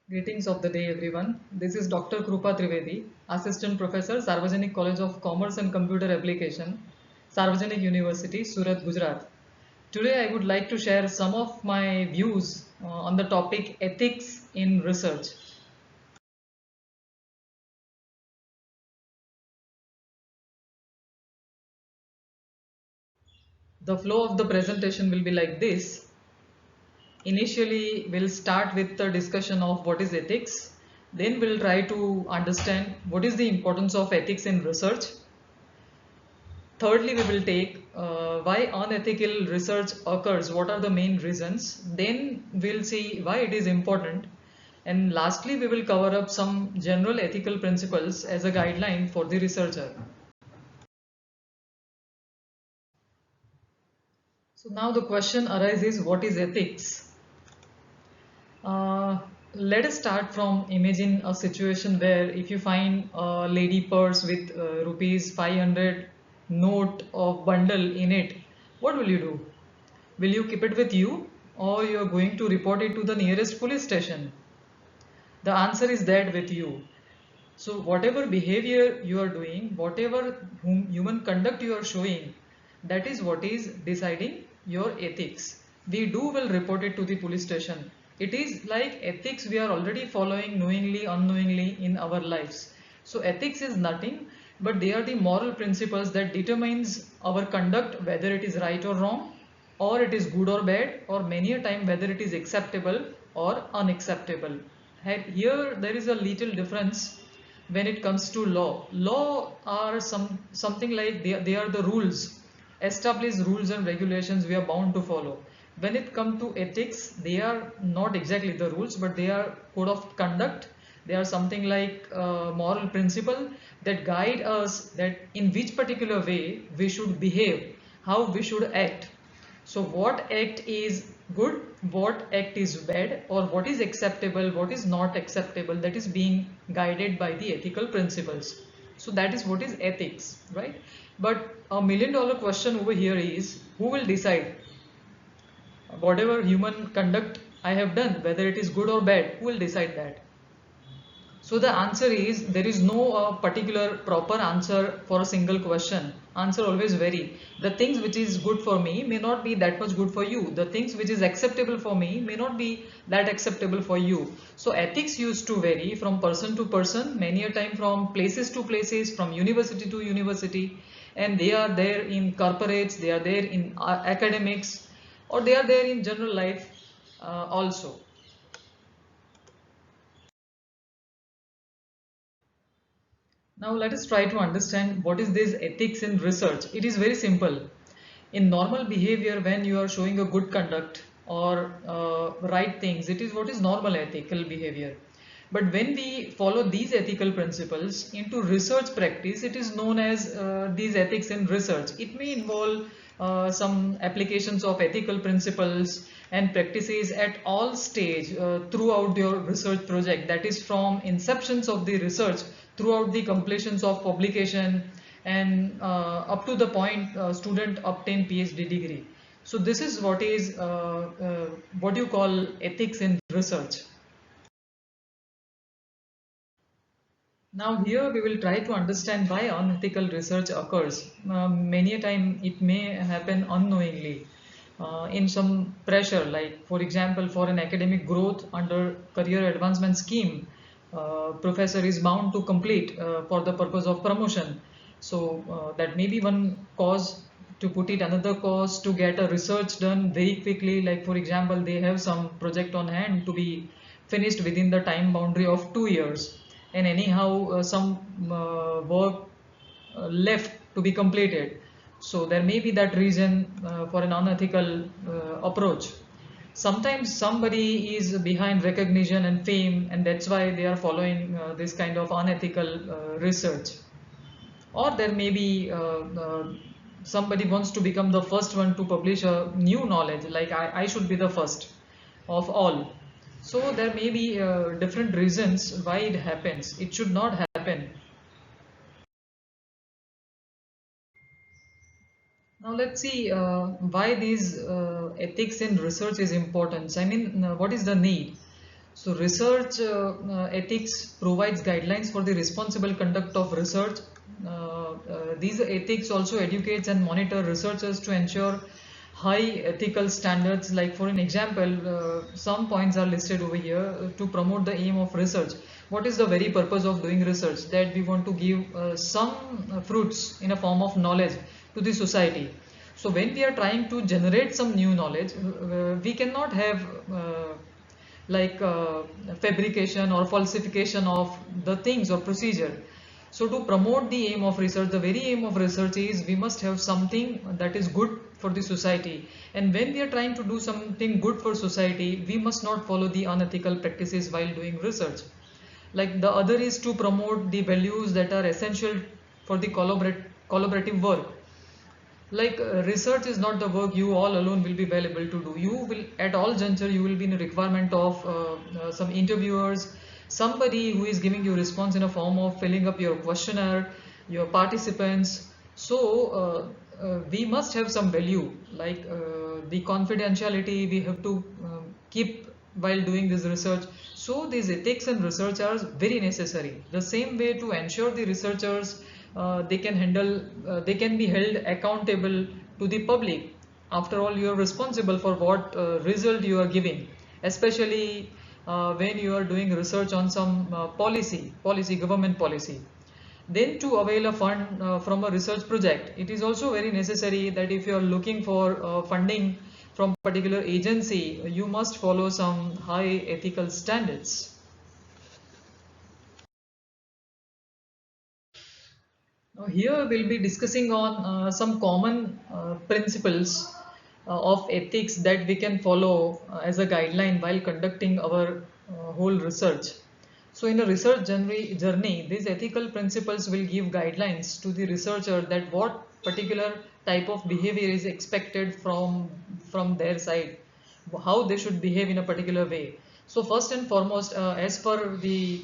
Greetings of the day, everyone. This is Dr. Krupa Trivedi, Assistant Professor, Sarvajanik College of Commerce and Computer Application, Sarvajanik University, Surat, Gujarat. Today, I would like to share some of my views on the topic ethics in research. The flow of the presentation will be like this. Initially, we'll start with the discussion of what is ethics. Then we'll try to understand what is the importance of ethics in research. Thirdly, we will take why unethical research occurs, what are the main reasons. Then we'll see why it is important. And lastly, we will cover up some general ethical principles as a guideline for the researcher. So now the question arises, what is ethics? Uh, Let us start from imagine a situation where if you find a lady purse with rupees 500 note of bundle in it, what will you do? Will you keep it with you or you are going to report it to the nearest police station? The answer is that with you. So whatever behavior you are doing, whatever human conduct you are showing, that is what is deciding your ethics. We will report it to the police station. It is like ethics we are already following knowingly, unknowingly in our lives. So ethics is nothing but they are the moral principles that determines our conduct, whether it is right or wrong, or it is good or bad, or many a time whether it is acceptable or unacceptable. Here there is a little difference when it comes to law. Law are something like they are the rules, established rules and regulations we are bound to follow. When it comes to ethics, they are not exactly the rules, but they are code of conduct. They are something like moral principle that guide us that in which particular way we should behave, how we should act. So what act is good, what act is bad, or what is acceptable, what is not acceptable, that is being guided by the ethical principles. So that is what is ethics, right? But $1 million question over here is who will decide whatever human conduct I have done, whether it is good or bad, who will decide that? So the answer is there is no particular proper answer for a single question. Answer always vary. The things which is good for me may not be that much good for you. The things which is acceptable for me may not be that acceptable for you. So ethics used to vary from person to person, many a time from places to places, from university to university, and they are there in corporates, they are there in academics, or they are there in general life also. Now let us try to understand what is this ethics in research. It is very simple. In normal behavior, when you are showing a good conduct or right things, it is what is normal ethical behavior. But when we follow these ethical principles into research practice, it is known as these ethics in research. It may involve some applications of ethical principles and practices at all stage throughout your research project. That is from inceptions of the research throughout the completions of publication and up to the point student obtain PhD degree. So this is what is what you call ethics in research. Now here we will try to understand why unethical research occurs. Many a time it may happen unknowingly in some pressure, like for example for an academic growth under career advancement scheme, professor is bound to complete for the purpose of promotion. So that may be one cause. To put it another cause, to get a research done very quickly, like for example they have some project on hand to be finished within the time boundary of 2 years, and anyhow some work left to be completed. So there may be that reason for an unethical approach. Sometimes somebody is behind recognition and fame, and that's why they are following this kind of unethical research. Or there may be somebody wants to become the first one to publish a new knowledge, like I should be the first of all. So there may be different reasons why it happens. It should not happen. Now let's see why these ethics in research is important. I mean, what is the need? So research ethics provides guidelines for the responsible conduct of research. These ethics also educates and monitor researchers to ensure high ethical standards. Like for an example, some points are listed over here to promote the aim of research. What is the very purpose of doing research? That we want to give some fruits in a form of knowledge to the society. So when we are trying to generate some new knowledge, we cannot have like fabrication or falsification of the things or procedure. So to promote the aim of research, the very aim of research is we must have something that is good for the society. And when we are trying to do something good for society, we must not follow the unethical practices while doing research. Like the other is to promote the values that are essential for the collaborative work. Like research is not the work you all alone will be well able to do. You will at all juncture you will be in a requirement of some interviewers, somebody who is giving you response in a form of filling up your questionnaire, your participants. So we must have some value, like the confidentiality we have to keep while doing this research. So these ethics and research are very necessary. The same way to ensure the researchers they can be held accountable to the public. After all, you are responsible for what result you are giving, especially when you are doing research on some government policy. Then to avail a fund from a research project, it is also very necessary that if you are looking for funding from particular agency, you must follow some high ethical standards. Now here we'll be discussing on some common principles of ethics that we can follow as a guideline while conducting our whole research. So in a research journey, these ethical principles will give guidelines to the researcher that what particular type of behavior is expected from their side, how they should behave in a particular way. So first and foremost, as per the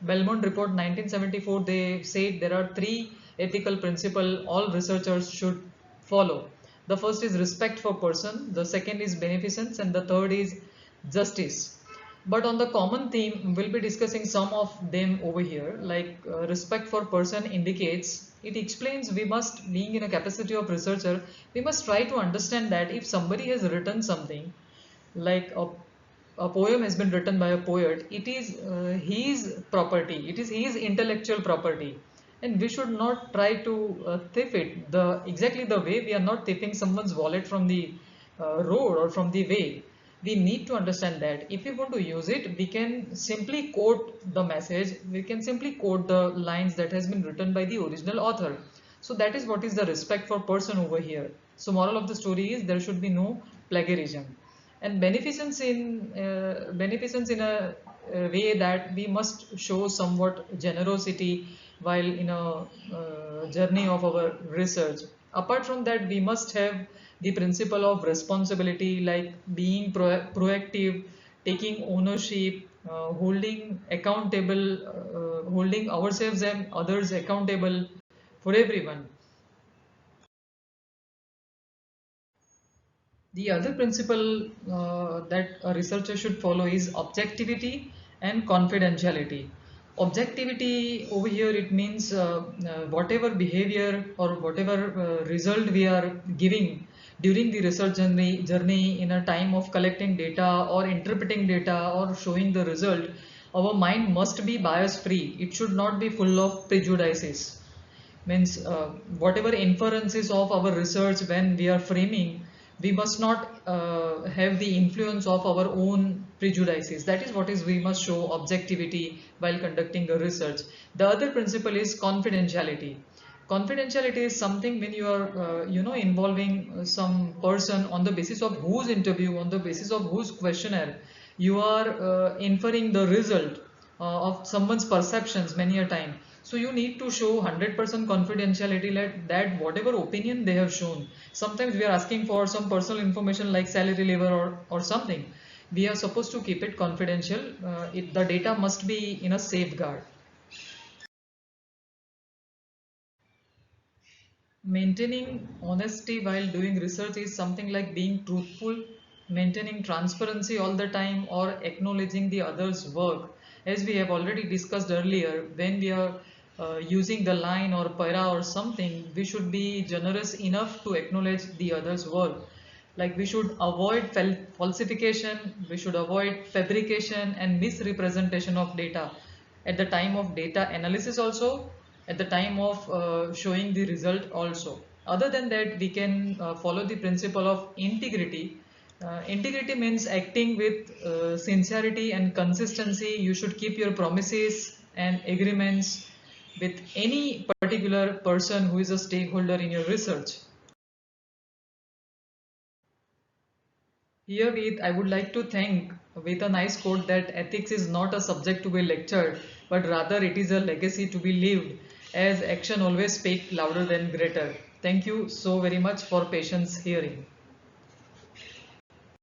Belmont report 1974, they said there are three ethical principles all researchers should follow. The first is respect for person, the second is beneficence, and the third is justice. But on the common theme, we'll be discussing some of them over here. Like respect for person indicates, it explains we must, being in a capacity of researcher, we must try to understand that if somebody has written something, like a poem has been written by a poet, it is his property, it is his intellectual property, and we should not try to thief it the exactly the way we are not thieving someone's wallet from the road or from the way. We need to understand that if we want to use it, we can simply quote the message, we can simply quote the lines that has been written by the original author. So that is what is the respect for person over here. So moral of the story is there should be no plagiarism. And beneficence in a way that we must show somewhat generosity while in a journey of our research. Apart from that, we must have the principle of responsibility, like being proactive, taking ownership, holding ourselves and others accountable for everyone. The other principle that a researcher should follow is objectivity and confidentiality. Objectivity over here, it means whatever behavior or whatever result we are giving during the research journey in a time of collecting data or interpreting data or showing the result, our mind must be bias free. It should not be full of prejudices. Means whatever inferences of our research when we are framing, we must not have the influence of our own prejudices. That is what is we must show objectivity while conducting a research. The other principle is confidentiality. Confidentiality is something when you are involving some person on the basis of whose interview, on the basis of whose questionnaire you are inferring the result of someone's perceptions many a time. So you need to show 100% confidentiality, like that whatever opinion they have shown. Sometimes we are asking for some personal information like salary level or something. We are supposed to keep it confidential. The data must be in a safeguard. Maintaining honesty while doing research is something like being truthful, maintaining transparency all the time, or acknowledging the other's work. As we have already discussed earlier, when we are using the line or para or something, we should be generous enough to acknowledge the other's work. Like we should avoid falsification, we should avoid fabrication and misrepresentation of data at the time of data analysis, also at the time of showing the result also. Other than that, we can follow the principle of integrity. Integrity means acting with sincerity and consistency. You should keep your promises and agreements with any particular person who is a stakeholder in your research. Here, with I would like to thank with a nice quote that ethics is not a subject to be lectured, but rather it is a legacy to be lived, as action always speaks louder than greater. Thank you so very much for patience hearing.